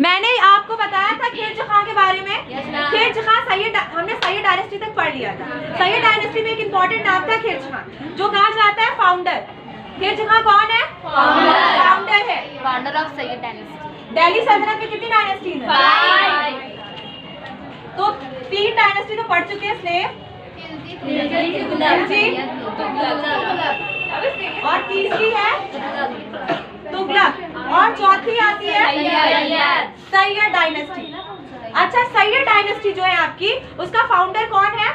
मैंने आपको बताया था खिलजी खां के बारे में। खिलजी खां हमने सैयद डायनेस्टी तक पढ़ लिया था। सैयद डायनेस्टी में एक इंपॉर्टेंट नाम था खिलजी खां, जो कहा जाता है फाउंडर। खिलजी खां कौन है? फाउंडर है, founder of Syed dynasty. Delhi सल्तनत में कितनी डायनेस्टीज हैं? 5। तो 3 डायनेस्टी तो पढ़ चुके हैं, स्लेव, खिलजी, और तीसरी है तुगलक, और चौथी आती है सैयद डायनेस्टी। अच्छा, सैयद डायनेस्टी जो है आपकी, उसका फाउंडर कौन है?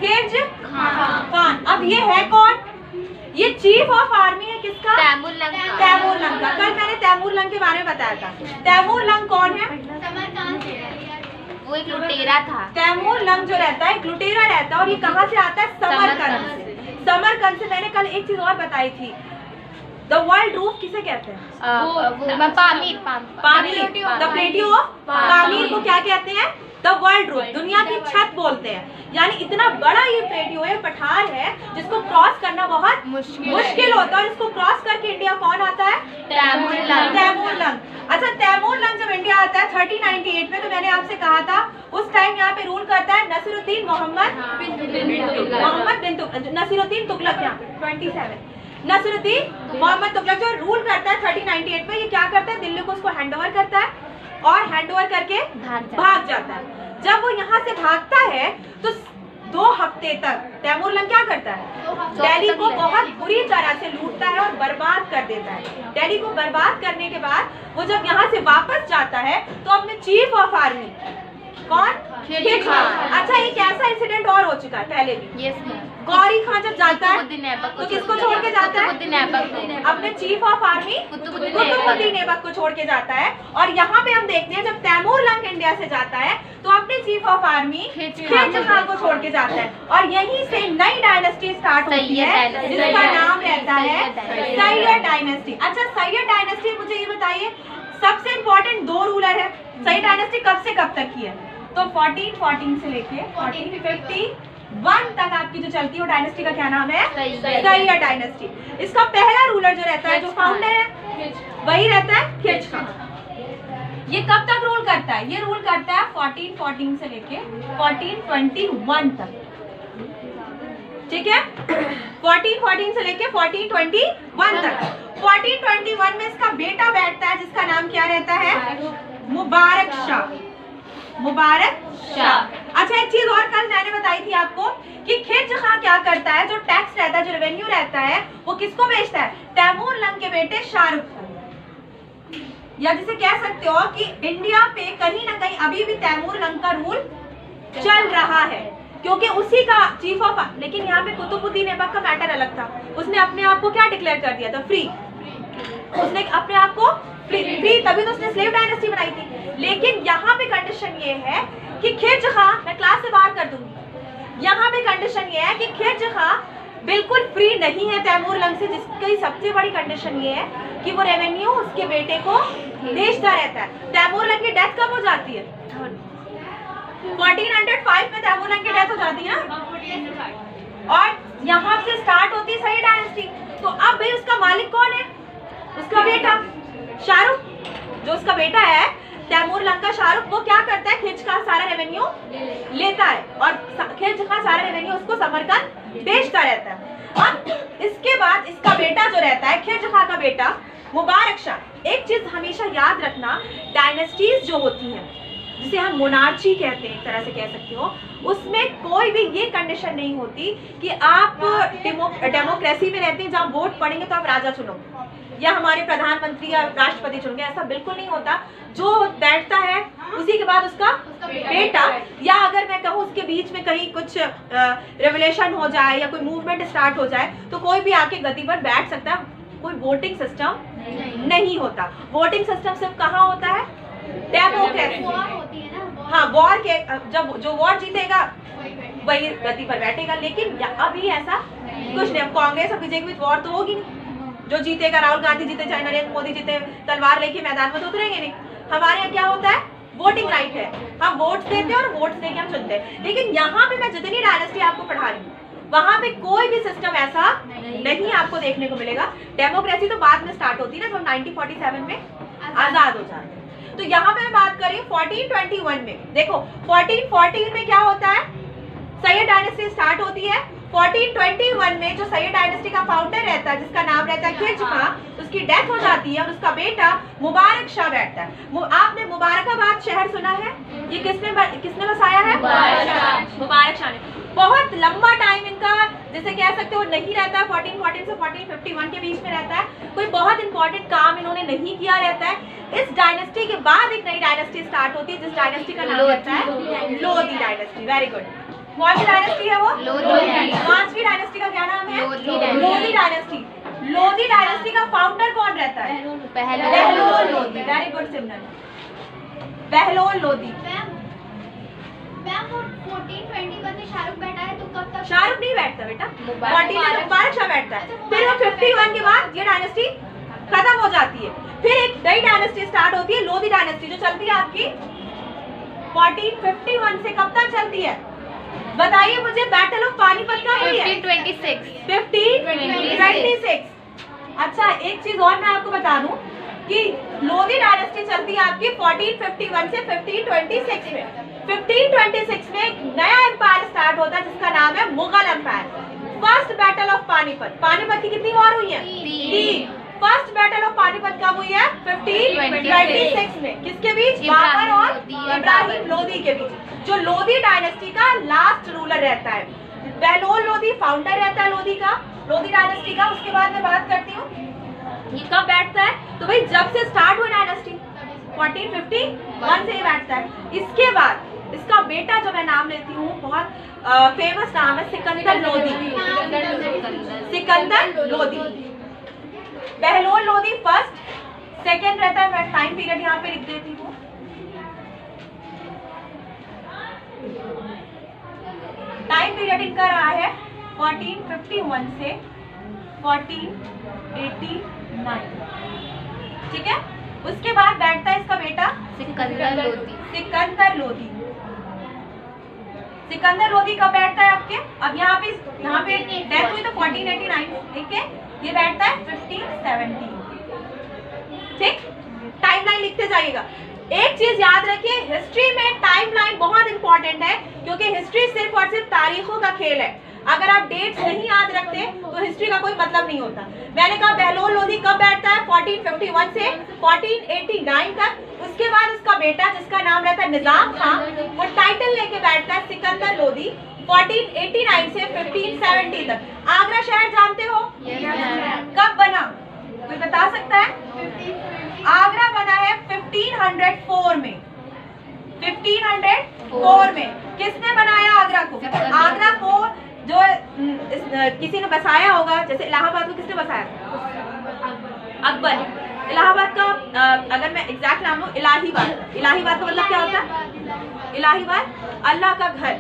खिलजी खान। अब ये है कौन? ये चीफ ऑफ आर्मी है किसका? तैमूर लंग का। कल मैंने तैमूर लंग के बारे में बताया था। तैमूर लंग कौन है? वो एक लुटेरा था। तैमूर लंग जो रहता है, एक लुटेरा रहता है, और ये कहाँ से आता है? समरकंद से। समरकंद से। मैंने कल एक चीज और बताई थी, द वर्ल्ड रूफ किसे कहते हैं? पामीर। द प्लेटियो ऑफ पामीर को क्या कहते हैं? द वर्ल्ड रूफ, दुनिया की छत बोलते हैं। यानी इतना बड़ा ये प्लेटियो है, पठार है, जिसको क्रॉस करना बहुत मुश्किल होता है। और इसको क्रॉस करके इंडिया कौन आता है? तैमूर लंग। अच्छा, तैमूर लंग जब इंडिया आता है 1398 में, तो मैंने आपसे कहा था उस टाइम यहाँ पे रूल करता है नसीरुद्दीन नसीरुद्दीन तुगलक। यहाँ 27 नसीरुद्दीन मोहम्मद तुगलक जो रूल करता है 1398 में। ये क्या करता है? दिल्ली को उसको हैंडओवर करता है, और हैंडओवर करके भाग जाता है। जब वो यहाँ से भागता है तो 2 हफ्ते तक तैमूर लंग क्या करता है? दिल्ली को बहुत बुरी तरह से लूटता है और बर्बाद कर देता है। दिल्ली को बर्बाद करने के बाद वो जब यहाँ से वापस जाता है, तो अपने चीफ ऑफ आर्मी कौन? खिलजी खान। अच्छा, एक ऐसा इंसिडेंट और हो चुका है पहले भी। गौरी खान जब जाता है तो किसको छोड़ के जाता है? अपने chief of army Qutbuddin Aibak को छोड़ के जाता है। और यहाँ पे हम देखते हैं जब तैमूर लंग इंडिया से जाता है, तो अपने chief of army Khilji Khan को छोड़ के जाता है। और यहीं से नई डायनेस्टी स्टार्ट होती है, जिसका नाम रहता है सैयद डायनेस्टी। अच्छा, सैयद डायनेस्टी, मुझे ये बताइए, सबसे इम्पोर्टेंट 2 रूलर है। सैयद डायनेस्टी कब से कब तक की है? तो 1414 से लेके 1451 तक आपकी जो चलती है वो डायनेस्टी का क्या नाम है? सैयद डायनेस्टी। इसका पहला रूलर जो रहता है, जो फाउंडर है, वही रहता है खिलजी खान। ये कब तक रूल करता है? ये रूल करता है 1414 से लेके 1421 तक। ठीक है, 1414 से लेके 1421 तक। 1421 में इसका बेटा बैठता है, जिसका नाम क्या रहता है? मुबारक शाह। अच्छा, एक चीज और कल मैंने बताई थी आपको कि खिलजी खां क्या करता है, जो टैक्स रहता है, जो रेवेन्यू रहता है, वो किसको बेचता है? तैमूर लंग के बेटे शाहरुख को। या जिसे कह सकते हो कि इंडिया पे कहीं ना कहीं अभी भी तैमूर लंग का रूल चल रहा है, क्योंकि उसी का चीफ ऑफ। लेकिन यहाँ पे कुतुबुद्दीन ऐबक का मैटर अलग था। उसने अपने आप को क्या डिक्लेयर कर दिया था? फ्री। उसने अपने आप को फ्री, तभी तो उसने स्लेव डायनेस्टी बनाई थी। लेकिन यहाँ पे कंडीशन ये है कि खिलजी खां, मैं क्लास से बाहर कर दूंगी, यहाँ पे कंडीशन ये है कि खिलजी खां बिल्कुल फ्री नहीं है तैमूर लंग से, जिसकी सबसे बड़ी कंडीशन ये है कि वो रेवेन्यू उसके बेटे को भेजता रहता है। तैमूर लंग की डेथ कब हो जाती है? 1405 में तैमूर लंग की डेथ हो जाती है ना, और यहाँ से स्टार्ट होती है सैयद डायनेस्टी। तो अब भाई उसका मालिक कौन है? उसका बेटा शाहरुख। जो उसका बेटा है तैमूर लंग का शाहरुख, वो क्या करता है? खिलजी खां सारा रेवेन्यू लेता है, और खिलजी खां सारा रेवेन्यू उसको समरकंद बेचता रहता है। अब इसके बाद इसका बेटा जो रहता है, खिलजी खां का बेटा मुबारक शाह। एक चीज हमेशा याद रखना, डायनेस्टीज जो होती हैं, जिसे हम मोनार्ची कहते हैं, एक तरह से कह सकते हो, उसमें कोई भी ये कंडीशन नहीं होती कि आप डेमोक्रेसी में रहते हैं जहाँ वोट पड़ेंगे तो आप राजा चुनो, या हमारे प्रधानमंत्री या राष्ट्रपति चुनेंगे। ऐसा बिल्कुल नहीं होता। जो बैठता है उसी के बाद उसका बेटा, या अगर मैं कहूँ उसके बीच में कहीं कुछ रेवोल्यूशन हो जाए या कोई मूवमेंट स्टार्ट हो जाए, तो कोई भी आके गद्दी पर बैठ सकता है। कोई वोटिंग सिस्टम नहीं होता। वोटिंग सिस्टम सिर्फ कहाँ होता है? डेमोक्रेसी। हाँ, वॉर के जब जो वॉर जीतेगा वही गद्दी पर बैठेगा। लेकिन अभी ऐसा कुछ नहीं। कांग्रेस और बीजेपी के बीच वॉर तो होगी नहीं। जो जीतेगा, राहुल गांधी जीते चाहे नरेंद्र मोदी जीते, तलवार लेके मैदान में तो उतरेंगे नहीं। हमारे यहाँ क्या होता है? वोटिंग राइट है, हम वोट देते हैं और वोट देके हम चुनते हैं। लेकिन यहाँ पे मैं जितनी डायनेस्टी आपको पढ़ा रही हूँ, वहां पे कोई भी सिस्टम ऐसा नहीं आपको देखने को मिलेगा। डेमोक्रेसी तो बाद में स्टार्ट होती है ना, जब 1947 में आजाद हो जाते हैं। तो यहाँ पे मैं बात कर रही हूँ 1421 में। देखो 1414 में क्या होता है, सैयद डायनेस्टी स्टार्ट होती है। 1421 में जो सैयद डायनेस्टी का फाउंडर रहता है, जिसका नाम रहता है खिल्जी खां, उसकी डेथ हो जाती है और उसका बेटा मुबारक शाह बैठता है। आपने मुबारकाबाद शहर सुना है? ये किसने बसाया है? मुबारक शाह ने। बहुत लंबा टाइम इनका जैसे कह सकते हो नहीं रहता है, 1414 से 1451 के बीच में रहता है। कोई बहुत इंपॉर्टेंट काम इन्होंने नहीं किया रहता है। इस डायनेस्टी के बाद एक नई डायनेस्टी स्टार्ट होती है, जिस डायनेस्टी का नाम रहता है लोधी डायनेस्टी। Very good. कौन सी डायनेस्टी है वो? पांचवी डायनेस्टी का क्या नाम है? लोधी डायनेस्टी। लोधी डायनेस्टी का फाउंडर कौन रहता है? बहलोल लोधी। वेरी गुड सिमरन, बहलोल लोधी। 1421 में शाहरुख बैठा है, तो कब तक? शाहरुख नहीं बैठता बेटा, 14 में मुबारक शाह बैठता है। फिर वो 51 के बाद ये डायनेस्टी खत्म हो जाती है। फिर एक नई डायनेस्टी स्टार्ट होती है, लोधी डायनेस्टी, जो चलती है आपकी 1451 से कब तक चलती है बताइए मुझे? बैटल ऑफ पानीपत का हुई है 1526। अच्छा एक चीज और मैं आपको बता दूं कि लोधी डायनेस्टी चलती है आपकी 1451 से 1526 में। 1526 में एक नया एम्पायर स्टार्ट होता है जिसका नाम है Mughal empire. First battle of Panipat. Panipat की कितनी वॉर हुई है? 3। फर्स्ट बैटल ऑफ पानीपत कब हुई है? 1526 में। किसके बीच? बाबर और इब्राहिम लोधी के बीच। जो लोधी डायनेस्टी का लास्ट रूलर रहता है, बहलोल लोधी फाउंडर रहता है लोधी डायनेस्टी का। उसके बाद मैं बात करती हूँ ये कब बैठता है, तो भाई जब से स्टार्ट हुई डायनेस्टी 1451 से ही बैठता है। इसके बाद इसका बेटा जो मैं नाम लेती हूँ, बहुत फेमस नाम है सिकंदर लोधी। सिकंदर लोधी। बहलोल लोधी फर्स्ट, सेकेंड रहता है। मैं टाइम पीरियड यहाँ पे लिख देती हूँ। टाइम पीरियड इनका रहा है 1451 से 1489, ठीक है। उसके बाद बैठता है इसका बेटा सिकंदर लोधी। सिकंदर लोधी कब बैठता है आपके? अब यहाँ पे डेथ हुई तो 1489, ठीक है। ये बैठता है 1570, ठीक। टाइमलाइन लिखते जाइएगा। एक चीज याद रखिए, हिस्ट्री में टाइमलाइन बहुत इंपॉर्टेंट है, क्योंकि हिस्ट्री सिर्फ और सिर्फ तारीखों का खेल है। अगर आप डेट्स नहीं याद रखते तो हिस्ट्री का कोई मतलब नहीं होता। मैंने कहा बहलोल लोधी कब बैठता है? 1451 से 1489 तक। उसके बाद उसका बेटा जिसका नाम रहता है निजाम खां, वो टाइटल लेके बैठता है सिकंदर लोधी 1489 से 1570 तक। आगरा शहर जानते हो? कब बना, कोई बता सकता है? आगरा बना है 1504 में। 1504 में किसने बनाया आगरा को? आगरा को जो किसी ने बसाया होगा, जैसे इलाहाबाद को किसने बसाया? अकबर। इलाहाबाद का अगर मैं एग्जैक्ट नाम लूं, इलाहीबाद। इलाहीबाद का मतलब क्या होता है? इलाहीबाद अल्लाह का घर।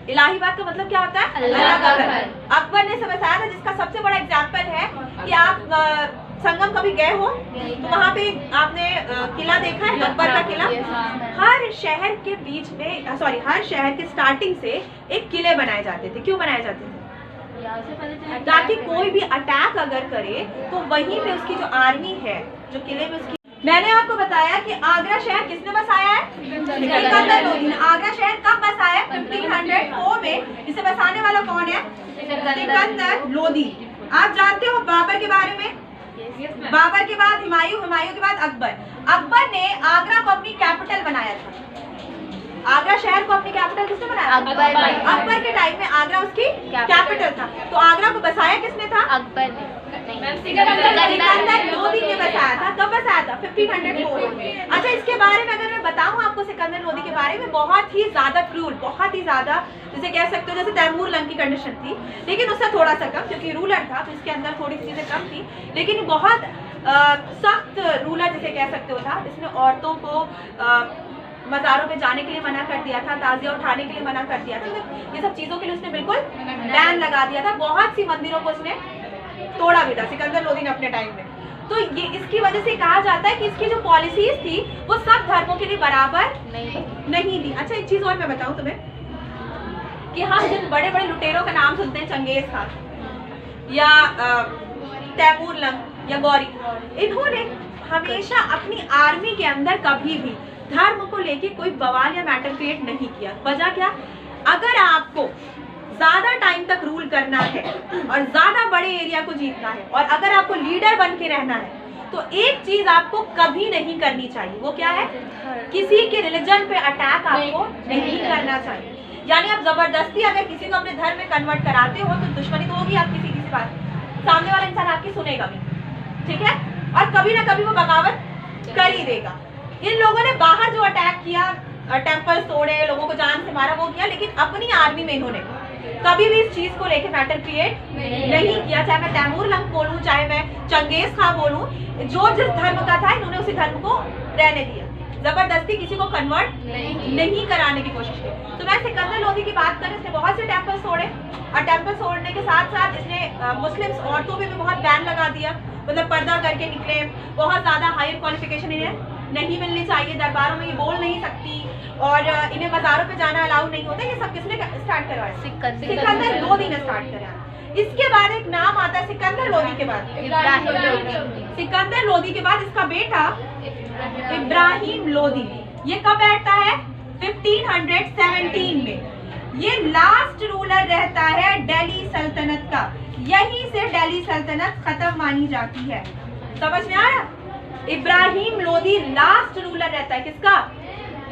इलाहीबाद का मतलब क्या होता है? अल्लाह का घर। अकबर ने इसे बसाया था, जिसका सबसे बड़ा एग्जाम्पल है कि आप संगम कभी गए हो तो वहाँ पे आपने किला देखा है, अकबर का किला। हर शहर के बीच में, हर शहर के स्टार्टिंग से एक किले बनाए जाते थे। क्यों बनाए जाते थे? ताकि कोई भी अटैक अगर करे तो वहीं पे उसकी जो आर्मी है, जो किले में उसकी। मैंने आपको बताया कि आगरा शहर किसने बसाया है? सिकंदर लोधी ने। आगरा शहर कब बसाया है? 1504 में। इसे बसाने वाला कौन है? सिकंदर लोधी। आप जानते हो बाबर के बारे में? बाबर के बाद हुमायूं, हुमायूं के बाद अकबर। अकबर ने आगरा को अपनी कैपिटल बनाया था। आगरा शहर को अपनी कैपिटल किसने बनाया? अकबर के टाइम में आगरा उसकी कैपिटल था। तो आगरा को बसाया किसने था? अकबर ने। सिकंदर लोधी ने बसाया था। कब बसाया था? 1504 में। अच्छा इसके बारे में अगर मैं बताऊं आपको सिकंदर लोधी के बारे में, बहुत ही ज्यादा क्रूर, बहुत ही ज्यादा जैसे कह सकते हो जैसे तैमूर लंग की कंडीशन थी, लेकिन उससे थोड़ा सा कम, क्योंकि रूलर था तो इसके अंदर थोड़ी सी चीजें कम थी, लेकिन बहुत सख्त रूलर जिसे कह सकते हो था। इसने औरतों को मज़ारों पे जाने के लिए मना कर दिया था, ताजिया उठाने के लिए मना कर दिया था। ये सब चीज़ों के लिए उसने बिल्कुल बैन लगा दिया था। बहुत सी मंदिरों को उसने तोड़ा भी था सिकंदर लोधी ने अपने टाइम में। तो ये इसकी वजह से कहा जाता है कि इसकी जो पॉलिसीज थी वो सब धर्मों के लिए बराबर नहीं थी। अच्छा एक चीज़ और मैं बताऊँ तुम्हें, कि हम जिन बड़े बड़े लुटेरों का नाम सुनते हैं, चंगेज खान या तैमूर लंग या गौरी, इन्होंने हमेशा अपनी आर्मी के अंदर कभी भी धर्म को लेके कोई बवाल या मैटर क्रिएट नहीं किया। वजह क्या? अगर आपको ज्यादा टाइम तक रूल करना है और ज्यादा बड़े एरिया को जीतना है और अगर आपको लीडर बन के रहना है तो एक चीज आपको कभी नहीं करनी चाहिए। वो क्या है? किसी के रिलीजन पे अटैक आपको नहीं करना चाहिए। यानी आप जबरदस्ती अगर किसी को अपने धर्म में कन्वर्ट कराते हो तो दुश्मनी तो होगी आपकी, सीधी सी बात, सामने वाला इंसान आपकी सुनेगा भी, ठीक है, और कभी ना कभी वो बगावत कर ही देगा। इन लोगों ने बाहर जो अटैक किया, टेम्पल तोड़े, लोगों को जान से मारा, वो किया, लेकिन अपनी आर्मी में इन्होंने कभी भी इस चीज को लेके मैटर क्रिएट नहीं किया। चाहे मैं तैमूर लंग बोलूं, चाहे मैं चंगेज खान बोलूं, जो जिस धर्म का था इन्होंने उसी धर्म को रहने दिया, जबरदस्ती किसी को कन्वर्ट नहीं कराने की कोशिश की। तो मैं सिकंदर लोधी की बात करें, इसने बहुत से टेम्पल तोड़े और टेम्पल तोड़ने के साथ साथ इसने मुस्लिम औरतों पे भी बहुत बैन लगा दिया, मतलब पर्दा करके निकले, बहुत ज्यादा हायर क्वालिफिकेशन इन्हें नहीं मिलनी चाहिए, दरबारों में ये बोल नहीं सकती और इन्हें मज़ारों पे जाना अलाउ नहीं होता। ये सब किसने स्टार्ट करवाया? सिकंदर लोधी ने स्टार्ट कराया। इसके बाद एक नाम आता है सिकंदर लोधी के बाद, सिकंदर लोधी के बाद इसका बेटा इब्राहिम लोधी। ये कब बैठता है? 1517 में। ये लास्ट रूलर रहता है दिल्ली सल्तनत का। यहीं से दिल्ली सल्तनत खत्म मानी जाती है। समझ में आ रहा? इब्राहिम लोधी लास्ट रूलर रहता है। किसका?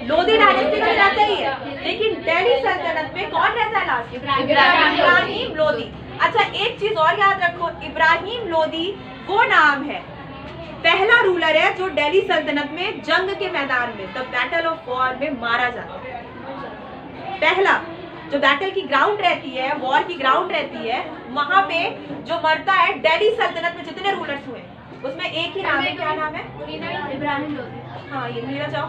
लोधी डायनेस्टी का रहता ही है, लेकिन दिल्ली सल्तनत में कौन रहता है लास्ट? इब्राहिम लोधी। अच्छा, एक चीज और याद रखो, इब्राहिम लोधी वो नाम है, पहला रूलर है जो दिल्ली सल्तनत में जंग के मैदान में, द बैटल ऑफ वॉर में मारा जाता है। पहला जो बैटल की ग्राउंड रहती है, वॉर की ग्राउंड रहती है, वहां पे जो मरता है, दिल्ली सल्तनत में जितने रूलर्स हुए उसमें एक ही नाम है। क्या नाम है? इब्राहिम लोधी। हाँ, ये नीरज जाओ,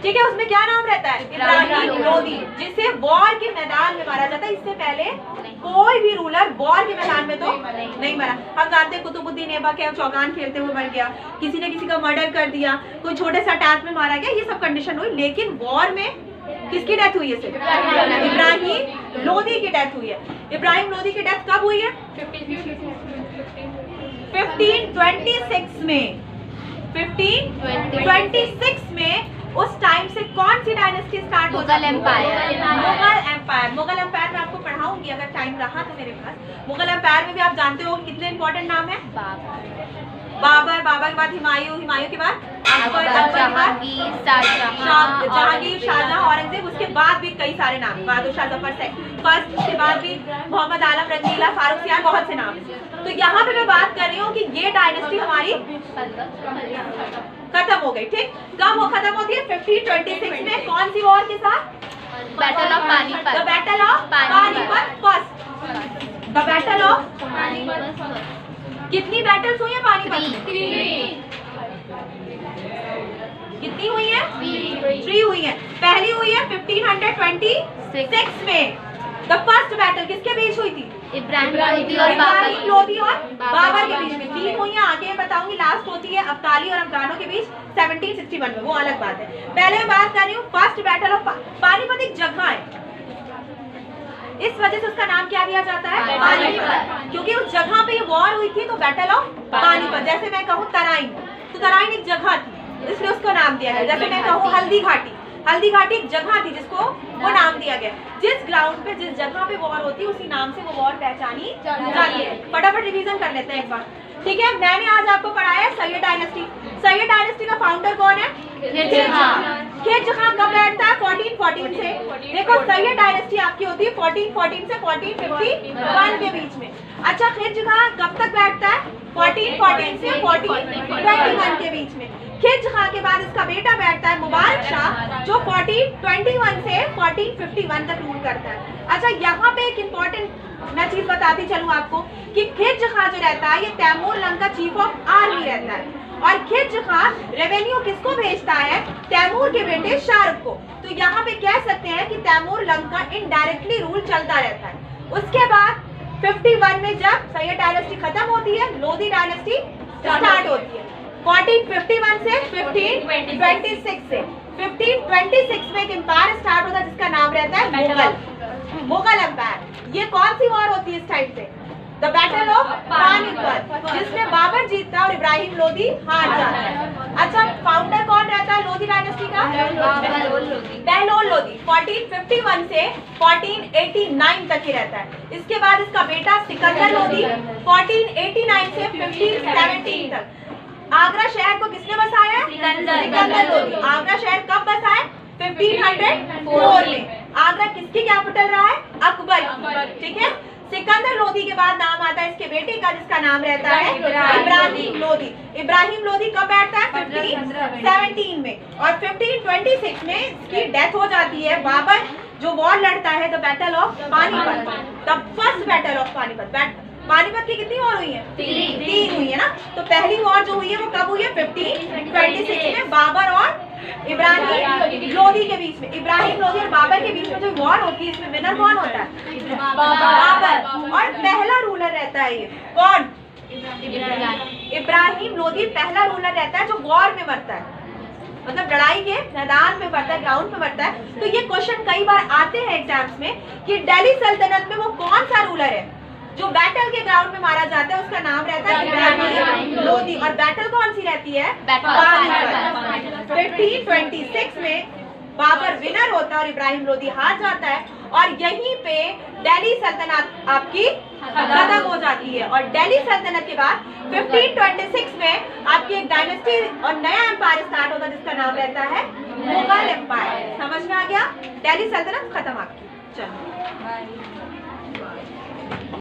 ठीक है। उसमें क्या नाम रहता है? इब्राहिम लोधी, जिसे वॉर के मैदान में मारा जाता है। इससे पहले कोई भी रूलर वॉर के मैदान में तो नहीं मरा। हम जानते हैं कुतुबुद्दीन ऐबक है, चौगान खेलते हुए मर गया, किसी ने किसी का मर्डर कर दिया, कोई छोटे से अटैक में मारा गया, ये सब कंडीशन हुई। लेकिन वॉर में किसकी डेथ हुई है? इब्राहिम लोधी की डेथ हुई है। इब्राहिम लोधी की डेथ कब हुई है? 1526 में। 1526 में उस टाइम से कौन सी डायनेस्टी स्टार्ट हो जाती है? मुगल एम्पायर। मुगल एम्पायर में आपको पढ़ाऊंगी अगर टाइम रहा तो मेरे पास। मुगल एम्पायर में भी आप जानते हो कितने इंपॉर्टेंट नाम है? बाबर, बाबर के बाद हुमायूं, हुमायूं के बाद अकबर, अकबर के बाद जहांगीर, शाहजहां, औरंगजेब, उसके बाद भी कई सारे नाम, बहादुर शाह जफर फर्स्ट, उसके बाद भी मोहम्मद आलम, रंगीला, फारूक सियार, बहुत से नाम। तो यहाँ पे मैं बात कर रही हूँ कि ये डायनेस्टी हमारी खत्म हो गई। ठीक, कब वो खत्म होती है? 1526 में। कौन सी वॉर के साथ? Battle of Panipat. The battle of Panipat first. The battle of Panipat. कितनी बैटल्स हुई है पानीपत में? कितनी हुई है? 3 हुई है। पहली हुई है 1526 में। द फर्स्ट बैटल किसके बीच हुई थी? इब्राहिम लोधी और बाबर के बीच में। 3 हुई है, आगे बताऊंगी। लास्ट होती है अब्दाली और अफगानों के बीच 1761 में, वो अलग बात है। पहले मैं बात कर रही हूँ फर्स्ट बैटल ऑफ पानीपत। एक जगह है, इस वजह से उसका नाम क्या दिया जाता है? पानीपत, क्योंकि उस जगह पे ये वॉर हुई थी। तो बैटल ऑफ पानीपत, जैसे मैं कहूँ तराइन, तो तराइन एक जगह थी, इसलिए उसको नाम दिया गया। जैसे मैं कहूँ हल्दी घाटी, हल्दी घाटी एक जगह थी जिसको वो नाम दिया गया। जिस ग्राउंड पे, जिस जगह पे वॉर होती है, उसी नाम से वो वॉर पहचानी जाती है। फटाफट रिवीजन कर लेते हैं एक बार, ठीक है। मैंने आज आपको पढ़ाया सैयद डायनेस्टी। सैयद डायनेस्टी का फाउंडर कौन है? खिलजी खान। कब बैठता है? 1414 से। देखो, सैयद डायनेस्टी आपकी होती है 1414 से 1451 के बीच में। अच्छा, खिलजी खान कब तक बैठता है? 1414 से 1421 के बीच में। खिलजी खान के बाद इसका बेटा बैठता है मुबारक शाह, जो 1421 से 1451 तक रूल करता है। अच्छा, यहाँ पे एक इम्पोर्टेंट मैं चीज बताती चलूँ आपको कि खिलजी खान जो रहता है, ये तैमूर लंग का चीफ ऑफ आर्मी रहता है। और खिलजी खान रेवेन्यू किसको भेजता है? तैमूर के बेटे शाहरुख को। तो यहाँ पे कह सकते हैं कि तैमूर लंग का इनडायरेक्टली रूल चलता रहता है। उसके बाद 51 में जब सैयद डायनेस्टी खत्म होती है, लोधी डायनेस्टी स्टार्ट होती है। 1451 से 1526 से 1526 में एक एम्पायर स्टार्ट होता है जिसका नाम रहता है मुगल एम्पायर। ये कौन सी वॉर होती है इस टाइम पे? द बैटल ऑफ पानीपत, जिसमें बाबर जीतता है और इब्राहिम लोदी हार जाता है। अच्छा, फाउंडर कौन रहता है लोदी डायनेस्टी का? बहलोल लोदी। 1451 से 1489 तक ही रहता है। इसके बाद इसका बेटा सिकंदर लोदी 1489 से 1517 तक। आगरा शहर को किसने बसाया है? सिकंदर लोदी। आगरा शहर कब बसा है? 1504 में। आगरा किसकी कैपिटल रहा है? अकबर। ठीक है। सिकंदर लोदी के बाद नाम आता है इसके बेटे का जिसका नाम रहता है इब्राहिम लोदी। इब्राहिम लोदी कब बैठता है? 1517 में। और 1526 में इसकी डेथ हो जाती है। बाबर जो वॉर लड़ता है the battle of Panipat, the first battle of Panipat. Panipat की कितनी वॉर हुई है? 3 हुई है ना। तो पहली वॉर जो हुई है वो कब हुई है? 1526 में बाबर और इब्राहिम लोदी के बीच में। इब्राहिम लोदी और बाबर के बीच में जो वॉर होती है इसमें विनर कौन होता है? बाबर। और पहला रूलर रहता है ये कौन? इब्राहिम लोदी पहला रूलर रहता है जो वॉर में मरता है, मतलब लड़ाई के मैदान में मरता है, ग्राउंड में मरता है। तो ये क्वेश्चन कई बार आते हैं एग्जाम्स में कि दिल्ली सल्तनत में वो कौन सा रूलर है जो बैटल के ग्राउंड में मारा जाता है, उसका नाम रहता है इब्राहिम लोदी। और बैटल कौन सी रहती है? पानीपत। 1526 में बाबर विनर होता है और इब्राहिम लोदी हार जाता है। और यहीं पे दिल्ली सल्तनत आपकी खत्म हो जाती है। और दिल्ली सल्तनत के बाद 1526 में आपकी एक डायनेस्टी और नया एम्पायर स्टार्ट होता है जिसका नाम रहता है मुगल एम्पायर। समझ में आ गया? दिल्ली सल्तनत खत्म आपकी। चलो।